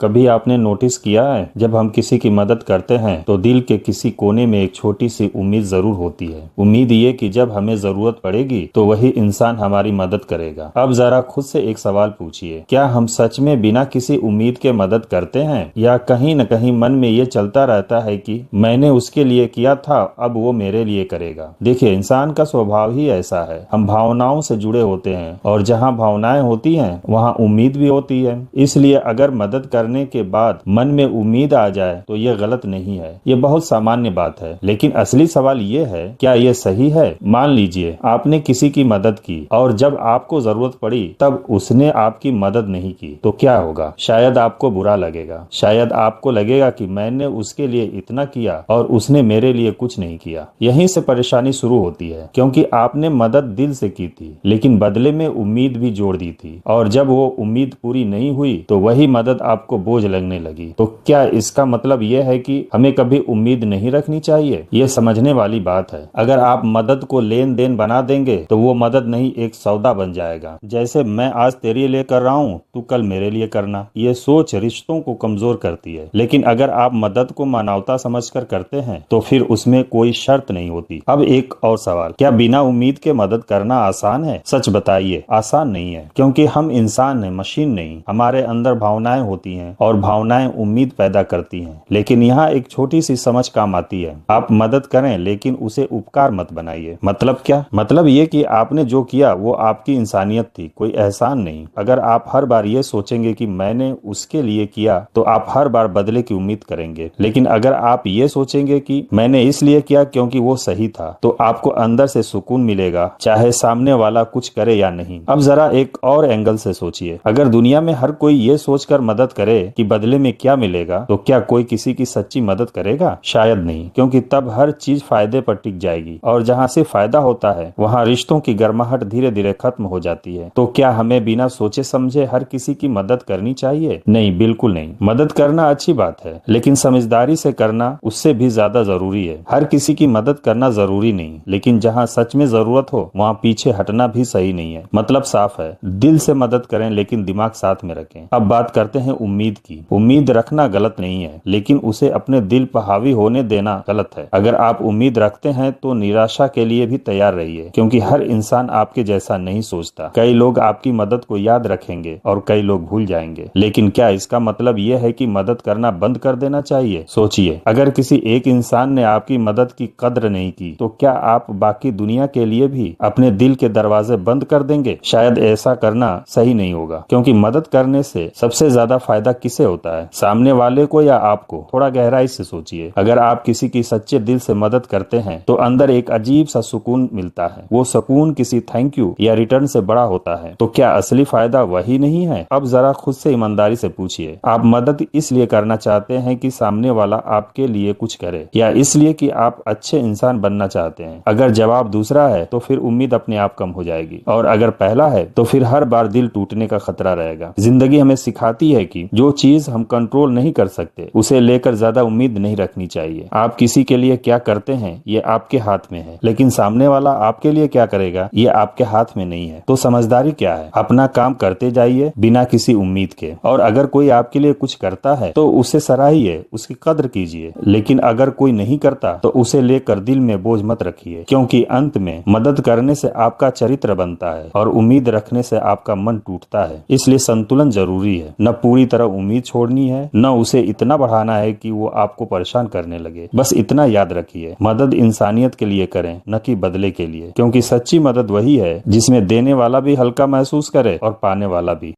कभी आपने नोटिस किया है, जब हम किसी की मदद करते हैं तो दिल के किसी कोने में एक छोटी सी उम्मीद जरूर होती है। उम्मीद ये कि जब हमें जरूरत पड़ेगी तो वही इंसान हमारी मदद करेगा। अब जरा खुद से एक सवाल पूछिए, क्या हम सच में बिना किसी उम्मीद के मदद करते हैं, या कहीं न कहीं मन में ये चलता रहता है कि मैंने उसके लिए किया था, अब वो मेरे लिए करेगा। देखिए, इंसान का स्वभाव ही ऐसा है। हम भावनाओं से जुड़े होते हैं और जहाँ भावनाएं होती हैं वहाँ उम्मीद भी होती है। इसलिए अगर मदद करने के बाद मन में उम्मीद आ जाए तो ये गलत नहीं है, ये बहुत सामान्य बात है। लेकिन असली सवाल ये है, क्या ये सही है? मान लीजिए आपने किसी की मदद की और जब आपको जरूरत पड़ी तब उसने आपकी मदद नहीं की, तो क्या होगा? शायद आपको बुरा लगेगा, शायद आपको लगेगा कि मैंने उसके लिए इतना किया और उसने मेरे लिए कुछ नहीं किया। यहीं से परेशानी शुरू होती है, क्योंकि आपने मदद दिल से की थी लेकिन बदले में उम्मीद भी जोड़ दी थी, और जब वो उम्मीद पूरी नहीं हुई तो वही मदद आपको बोझ लगने लगी। तो क्या इसका मतलब यह है कि हमें कभी उम्मीद नहीं रखनी चाहिए? ये समझने वाली बात है। अगर आप मदद को लेन देन बना देंगे तो वो मदद नहीं, एक सौदा बन जाएगा। जैसे मैं आज तेरे लिए कर रहा हूँ, तू कल मेरे लिए करना। ये सोच रिश्तों को कमजोर करती है। लेकिन अगर आप मदद को मानवता समझकर करते हैं तो फिर उसमें कोई शर्त नहीं होती। अब एक और सवाल, क्या बिना उम्मीद के मदद करना आसान है? सच बताइए, आसान नहीं है, क्योंकि हम इंसान हैं, मशीन नहीं। हमारे अंदर भावनाएं होती हैं और भावनाएं उम्मीद पैदा करती हैं। लेकिन यहाँ एक छोटी सी समझ काम आती है। आप मदद करें लेकिन उसे उपकार मत बनाइए। मतलब क्या? मतलब ये कि आपने जो किया वो आपकी इंसानियत थी, कोई एहसान नहीं। अगर आप हर बार ये सोचेंगे कि मैंने उसके लिए किया तो आप हर बार बदले की उम्मीद करेंगे। लेकिन अगर आप ये सोचेंगे कि मैंने इसलिए किया क्योंकि वो सही था, तो आपको अंदर से सुकून मिलेगा, चाहे सामने वाला कुछ करे या नहीं। अब जरा एक और एंगल से सोचिए, अगर दुनिया में हर कोई ये सोचकर मदद करे कि बदले में क्या मिलेगा, तो क्या कोई किसी की सच्ची मदद करेगा? शायद नहीं, क्योंकि तब हर चीज फायदे पर टिक जाएगी, और जहाँ से फायदा होता है वहाँ रिश्तों की गर्माहट धीरे धीरे खत्म हो जाती है। तो क्या हमें बिना सोचे समझे हर किसी की मदद करनी चाहिए? नहीं, बिल्कुल नहीं। मदद करना अच्छी बात है, लेकिन समझदारी से करना उससे भी ज्यादा जरूरी है। हर किसी की मदद करना जरूरी नहीं, लेकिन जहाँ सच में जरूरत हो वहाँ पीछे हटना भी सही नहीं है। मतलब साफ है, दिल से मदद करें लेकिन दिमाग साथ में रखें। अब बात करते हैं उम्मीद की। उम्मीद रखना गलत नहीं है, लेकिन उसे अपने दिल पर हावी होने देना गलत है। अगर आप उम्मीद रखते हैं तो निराशा के लिए भी तैयार रहिए, क्योंकि हर इंसान आपके जैसा नहीं सोचता। कई लोग आपकी मदद को याद रखेंगे और कई लोग भूल जाएंगे। लेकिन क्या इसका मतलब यह है कि मदद करना बंद कर देना चाहिए? सोचिए, अगर किसी एक इंसान ने आपकी मदद की कद्र नहीं की तो क्या आप बाकी दुनिया के लिए भी अपने दिल के दरवाजे बंद कर देंगे? शायद ऐसा करना सही नहीं होगा, क्योंकि मदद करने से सबसे ज्यादा फायदा किसे होता है, सामने वाले को या आपको? थोड़ा गहराई से सोचिए। अगर आप किसी की सच्चे दिल से मदद करते हैं तो अंदर एक अजीब सा सुकून मिलता है। वो सुकून किसी थैंक यू या रिटर्न से बड़ा होता है। तो क्या असली फायदा वही नहीं है? अब जरा खुद से ईमानदारी से पूछिए, आप मदद इसलिए करना चाहते हैं कि सामने वाला आपके लिए कुछ करे, या इसलिए कि आप अच्छे इंसान बनना चाहते हैं? अगर जवाब दूसरा है तो फिर उम्मीद अपने आप कम हो जाएगी, और अगर पहला है तो फिर हर बार दिल टूटने का खतरा रहेगा। जिंदगी हमें सिखाती है कि जो चीज हम कंट्रोल नहीं कर सकते उसे लेकर ज्यादा उम्मीद नहीं रखनी चाहिए। आप किसी के लिए क्या करते हैं ये आपके हाथ में है, लेकिन सामने वाला आपके लिए क्या करेगा ये आपके हाथ में नहीं है। तो समझदारी क्या है? अपना काम करते जाइए बिना किसी उम्मीद के, और अगर कोई आपके लिए कुछ करता है तो उसे सराहिए, उसकी कद्र कीजिए। लेकिन अगर कोई नहीं करता तो उसे लेकर दिल में बोझ मत रखिए, क्योंकि अंत में मदद करने से आपका चरित्र बनता है और उम्मीद रखने से आपका मन टूटता है। इसलिए संतुलन जरूरी है। न पूरी तरह उम्मीद छोड़नी है, न उसे इतना बढ़ाना है कि वो आपको परेशान करने लगे। बस इतना याद रखिए, मदद इंसानियत के लिए करें, न कि बदले के लिए, क्योंकि सच्ची मदद वही है जिसमें देने वाला भी हल्का महसूस करे और पाने वाला भी।